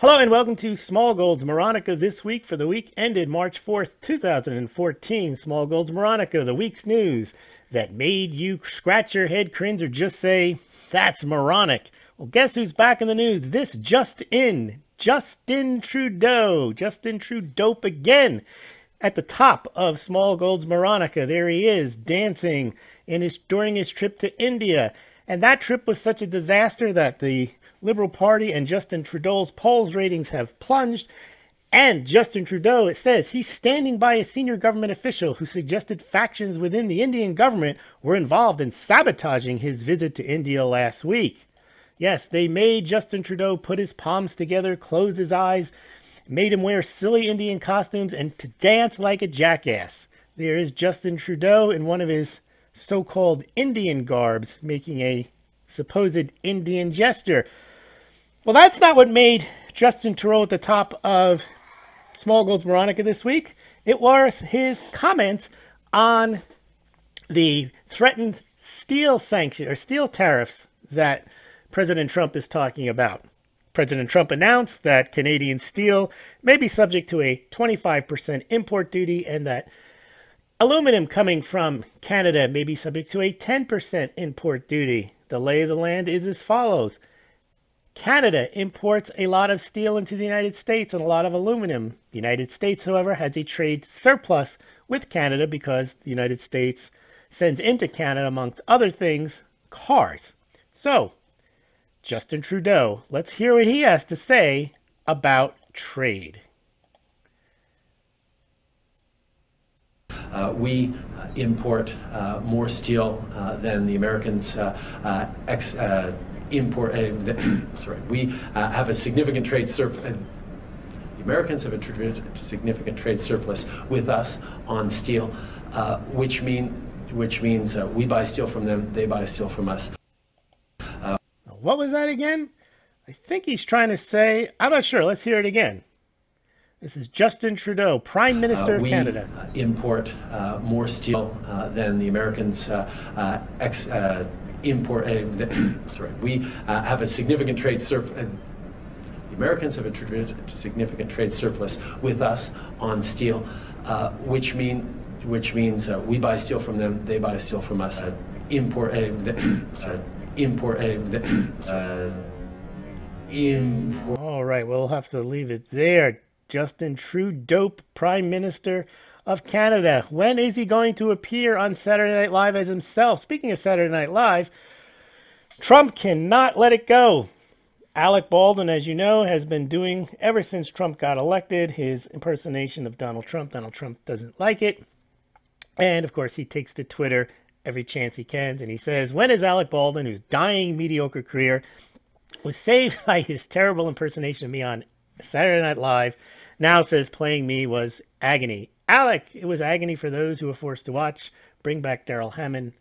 Hello and welcome to Smaulgld's Moronica this week for the week ended March 4th, 2014. Smaulgld's Moronica, the week's news that made you scratch your head, cringe, or just say, that's moronic. Well, guess who's back in the news? This just in. Justin Trudeau. Justin Trudeau again. At the top of Smaulgld's Moronica, there he is, dancing during his trip to India. And that trip was such a disaster that the Liberal Party and Justin Trudeau's polls ratings have plunged. And Justin Trudeau, it says, he's standing by a senior government official who suggested factions within the Indian government were involved in sabotaging his visit to India last week. Yes, they made Justin Trudeau put his palms together, close his eyes, made him wear silly Indian costumes, and to dance like a jackass. There is Justin Trudeau in one of his so-called Indian garbs, making a supposed Indian gesture. Well, that's not what made Justin Trudeau at the top of Smaulgld's Moronica this week. It was his comments on the threatened steel sanction or steel tariffs that President Trump is talking about. President Trump announced that Canadian steel may be subject to a 25% import duty and that aluminum coming from Canada may be subject to a 10% import duty. The lay of the land is as follows. Canada imports a lot of steel into the United States and a lot of aluminum. The United States, however, has a trade surplus with Canada because the United States sends into Canada, amongst other things, cars. So, Justin Trudeau, let's hear what he has to say about trade. We import more steel than the Americans we have a significant trade surplus. The Americans have a significant trade surplus with us on steel, which means we buy steel from them, they buy steel from us. What was that again? I think he's trying to say, I'm not sure, let's hear it again. This is Justin Trudeau, Prime Minister of Canada. We import more steel than the Americans we have a significant trade surplus. The Americans have a significant trade surplus with us on steel, which means we buy steel from them, they buy steel from us. All right, we'll have to leave it there. Justin Trudeau, Prime Minister of Canada. When is he going to appear on Saturday Night Live as himself? Speaking of Saturday Night Live, Trump cannot let it go. Alec Baldwin, as you know, has been doing, ever since Trump got elected, his impersonation of Donald Trump. Donald Trump doesn't like it. And, of course, he takes to Twitter every chance he can. And he says, when is Alec Baldwin, whose dying mediocre career was saved by his terrible impersonation of me on Saturday Night Live, now says playing me was agony. Alec, it was agony for those who were forced to watch. Bring back Daryl Hammond,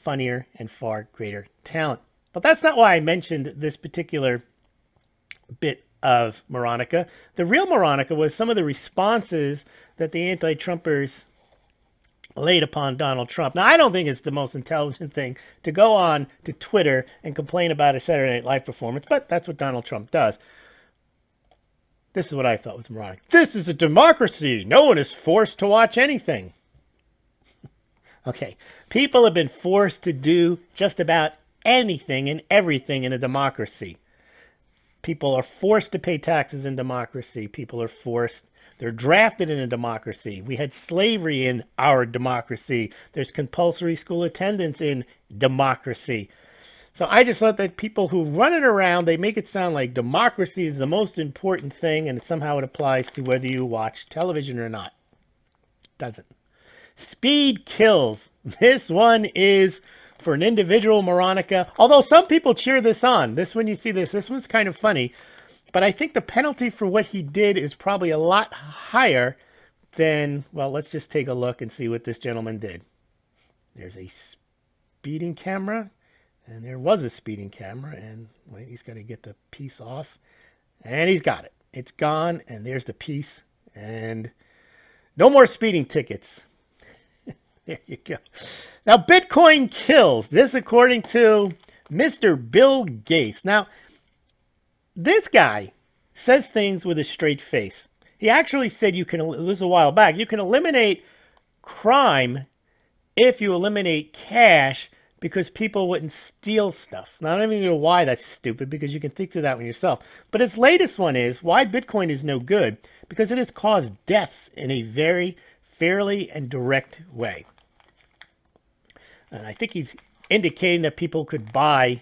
funnier and far greater talent. But that's not why I mentioned this particular bit of Moronica. The real Moronica was some of the responses that the anti-Trumpers laid upon Donald Trump. Now, I don't think it's the most intelligent thing to go on to Twitter and complain about a Saturday Night Live performance, but that's what Donald Trump does. This is what I thought was moronic. This is a democracy. No one is forced to watch anything. Okay, people have been forced to do just about anything and everything in a democracy. People are forced to pay taxes in democracy. People are forced, they're drafted in a democracy. We had slavery in our democracy. There's compulsory school attendance in democracy. So I just thought that people who run it around, they make it sound like democracy is the most important thing and somehow it applies to whether you watch television or not. It doesn't. Speed kills. This one is for an individual Moronica. Although some people cheer this on. This one, you see this one's kind of funny. But I think the penalty for what he did is probably a lot higher than, well, let's just take a look and see what this gentleman did. There's a speeding camera. And there was a speeding camera, and wait, he's got to get the piece off. And he's got it. It's gone, and there's the piece. And no more speeding tickets. There you go. Now, Bitcoin kills. This according to Mr. Bill Gates. Now, this guy says things with a straight face. He actually said this was a while back, you can eliminate crime if you eliminate cash because people wouldn't steal stuff. Now, I don't even know why that's stupid, because you can think through that one yourself. But his latest one is why Bitcoin is no good, because it has caused deaths in a very fairly and direct way. And I think he's indicating that people could buy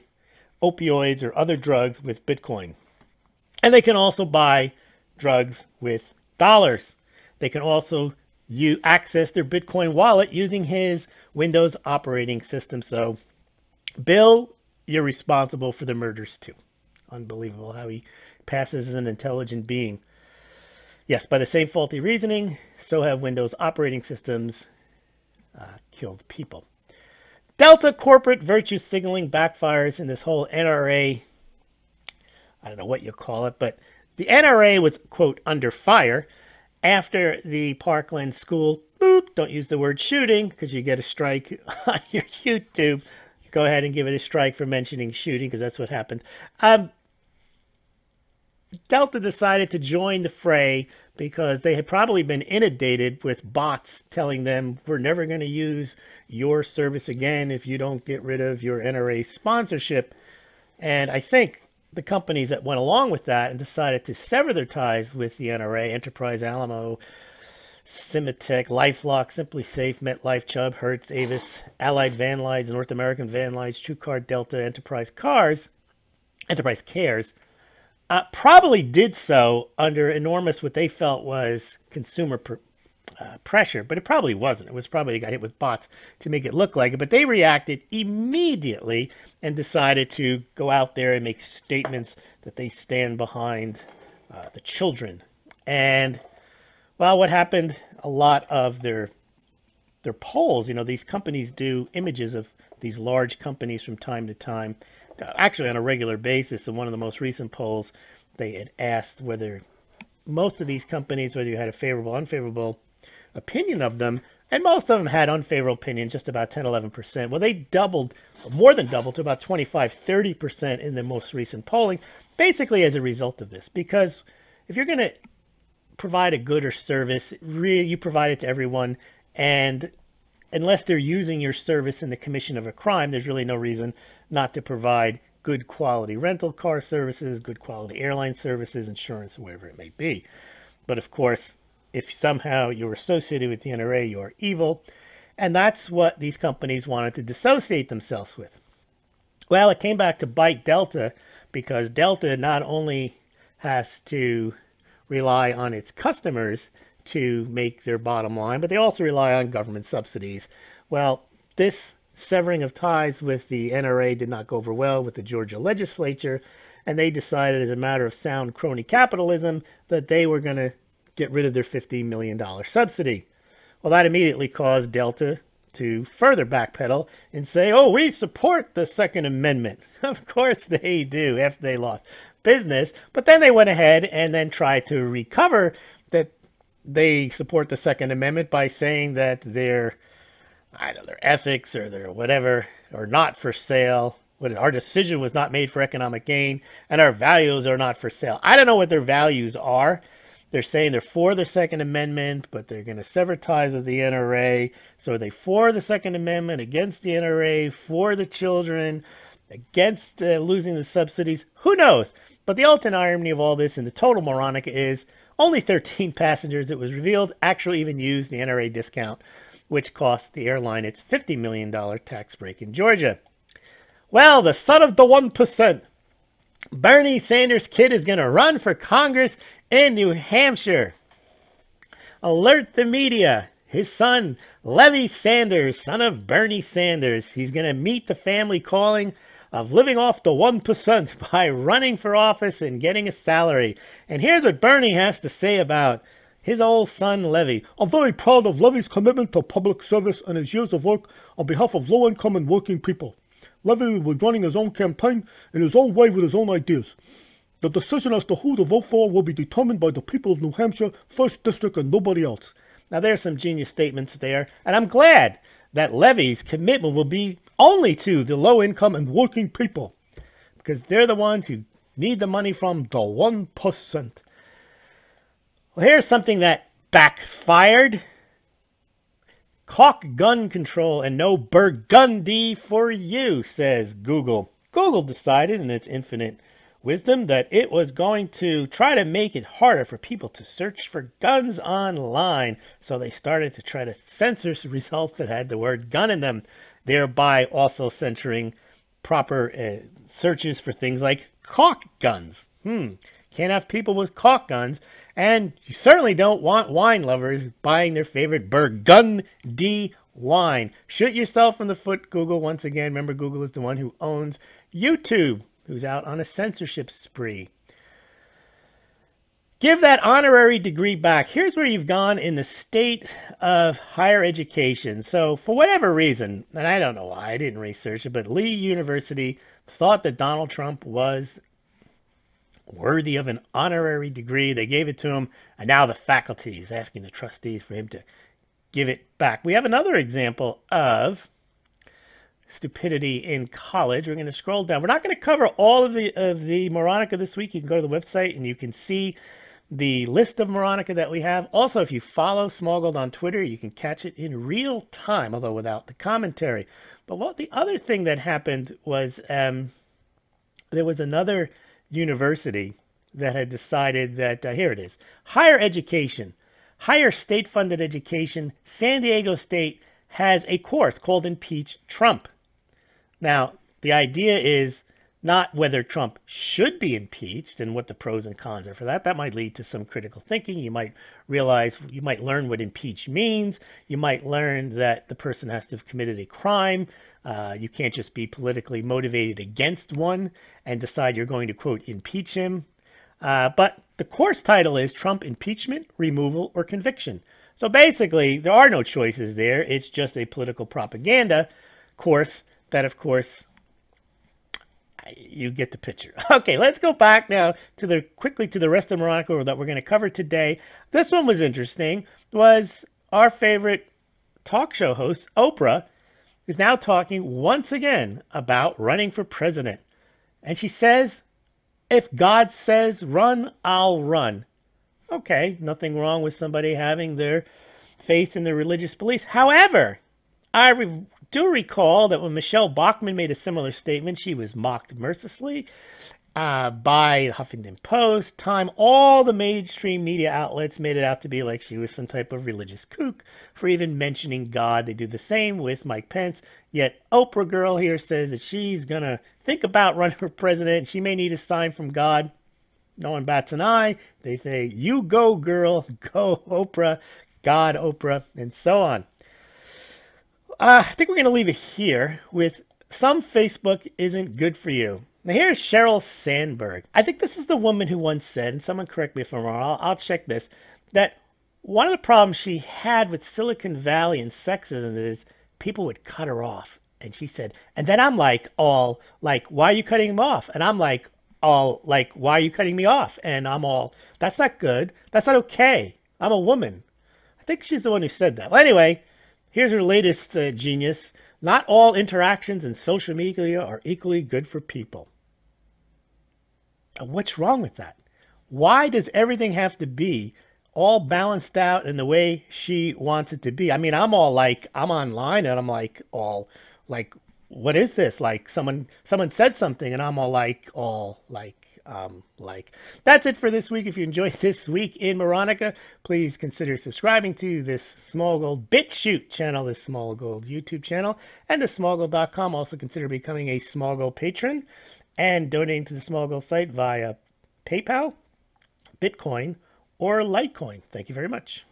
opioids or other drugs with Bitcoin. And they can also buy drugs with dollars. They can also access their Bitcoin wallet using his Windows operating system. So, Bill, you're responsible for the murders too. Unbelievable how he passes as an intelligent being. Yes, by the same faulty reasoning, so have Windows operating systems killed people. Delta corporate virtue signaling backfires in this whole NRA, I don't know what you call it, but the NRA was, quote, under fire after the Parkland school, don't use the word shooting because you get a strike on your YouTube. Go ahead and give it a strike for mentioning shooting because that's what happened. Delta decided to join the fray because they had probably been inundated with bots telling them, we're never going to use your service again if you don't get rid of your NRA sponsorship. And I think the companies that went along with that and decided to sever their ties with the NRA, Enterprise, Alamo, Cimatech, LifeLock, Simply Safe, MetLife, Chubb, Hertz, Avis, Allied Van Lides, North American Van Lides, TrueCar, Delta, Enterprise Cares, probably did so under enormous, what they felt was consumer pressure, but it probably wasn't. It was probably they got hit with bots to make it look like it, but they reacted immediately and decided to go out there and make statements that they stand behind the children. And, well, what happened, a lot of their polls, you know, these companies do images of these large companies from time to time, actually on a regular basis. In one of the most recent polls, they had asked whether most of these companies, whether you had a favorable, unfavorable opinion of them, and most of them had unfavorable opinions, just about 10-11%. Well, they doubled, more than doubled, to about 25-30% in the most recent polling, basically as a result of this. Because if you're going to provide a good or service, really, you provide it to everyone, and unless they're using your service in the commission of a crime, there's really no reason not to provide good quality rental car services, good quality airline services, insurance, whatever it may be. But of course, if somehow you're associated with the NRA, you're evil. And that's what these companies wanted to dissociate themselves with. Well, it came back to bite Delta, because Delta not only has to rely on its customers to make their bottom line, but they also rely on government subsidies. Well, this severing of ties with the NRA did not go over well with the Georgia legislature, and they decided, as a matter of sound crony capitalism, that they were going to get rid of their $50 million subsidy. Well, that immediately caused Delta to further backpedal and say, oh, we support the Second Amendment. Of course they do, after they lost business. But then they went ahead and then tried to recover that they support the Second Amendment by saying that their ethics or their whatever are not for sale. Our decision was not made for economic gain, and our values are not for sale. I don't know what their values are. They're saying they're for the Second Amendment, but they're going to sever ties with the NRA. So are they for the Second Amendment, against the NRA, for the children, against losing the subsidies? Who knows? But the ultimate irony of all this and the total Moronica is only 13 passengers, it was revealed, actually even used the NRA discount, which cost the airline its $50 million tax break in Georgia. Well, the son of the 1%, Bernie Sanders' kid, is going to run for Congress in New Hampshire. Alert the media. His son, Levy Sanders, son of Bernie Sanders, he's going to meet the family calling of living off the 1% by running for office and getting a salary. And here's what Bernie has to say about his old son, Levy. I'm very proud of Levy's commitment to public service and his years of work on behalf of low-income and working people. Levy will be running his own campaign in his own way with his own ideas. The decision as to who to vote for will be determined by the people of New Hampshire, 1st District, and nobody else. Now, there's some genius statements there, and I'm glad that Levy's commitment will be only to the low-income and working people, because they're the ones who Need the money from the 1%. Well, here's something that backfired. Caulk gun control and no Burgundy for you, says Google. Google decided in its infinite wisdom that it was going to try to make it harder for people to search for guns online. So they started to try to censor results that had the word gun in them, thereby also censoring proper searches for things like caulk guns. Can't have people with caulk guns. And you certainly don't want wine lovers buying their favorite Burgundy wine. Shoot yourself in the foot, Google. Once again, remember, Google is the one who owns YouTube, who's out on a censorship spree. Give that honorary degree back. Here's where you've gone in the state of higher education. So for whatever reason, and I don't know why, I didn't research it, but Lee University thought that Donald Trump was worthy of an honorary degree. They gave it to him, and now the faculty is asking the trustees for him to give it back. We have another example of stupidity in college. We're going to scroll down. We're not going to cover all of the Moronica this week. You can go to the website and you can see the list of Moronica that we have. Also, if you follow Smaulgld on Twitter, you can catch it in real time, although without the commentary. But what the other thing that happened was there was another university that had decided that, here it is, higher education, higher state-funded education, San Diego State has a course called Impeach Trump. Now, the idea is not whether Trump should be impeached and what the pros and cons are for that. That might lead to some critical thinking. You might realize, you might learn what impeach means. You might learn that the person has to have committed a crime. You can't just be politically motivated against one and decide you're going to, quote, impeach him. But the course title is Trump Impeachment, Removal, or Conviction. So basically, there are no choices there. It's just a political propaganda course that, of course, you get the picture. Okay, let's go back now to quickly to the rest of Moronica that we're going to cover today. This one was interesting. Was our favorite talk show host, Oprah, is now talking once again about running for president. And she says, if God says run, I'll run. Okay, nothing wrong with somebody having their faith in their religious beliefs. However, I do recall that when Michelle Bachmann made a similar statement, she was mocked mercilessly by Huffington Post, Time. All the mainstream media outlets made it out to be like she was some type of religious kook for even mentioning God. They do the same with Mike Pence. Yet Oprah girl here says that she's going to think about running for president. She may need a sign from God. No one bats an eye. They say, you go, girl. Go, Oprah. God, Oprah, and so on. I think we're going to leave it here with some Facebook isn't good for you. Now here's Sheryl Sandberg. I think this is the woman who once said, and someone correct me if I'm wrong, I'll check this, that one of the problems she had with Silicon Valley and sexism is people would cut her off. And she said, and then I'm like, all like, why are you cutting him off? And I'm like, all like, why are you cutting me off? And I'm all, that's not good. That's not okay. I'm a woman. I think she's the one who said that. Well, anyway, here's her latest genius. Not all interactions in social media are equally good for people. What's wrong with that? Why does everything have to be all balanced out in the way she wants it to be? I mean, I'm all like, I'm online and I'm like, all like, what is this? Like someone said something and I'm all like, that's it for this week. If you enjoyed this week in Moronica, please consider subscribing to this Smaulgld BitChute channel, this Smaulgld YouTube channel, and to Smaulgld.com. Also consider becoming a Smaulgld patron and donating to the Smaulgld site via PayPal, Bitcoin, or Litecoin. Thank you very much.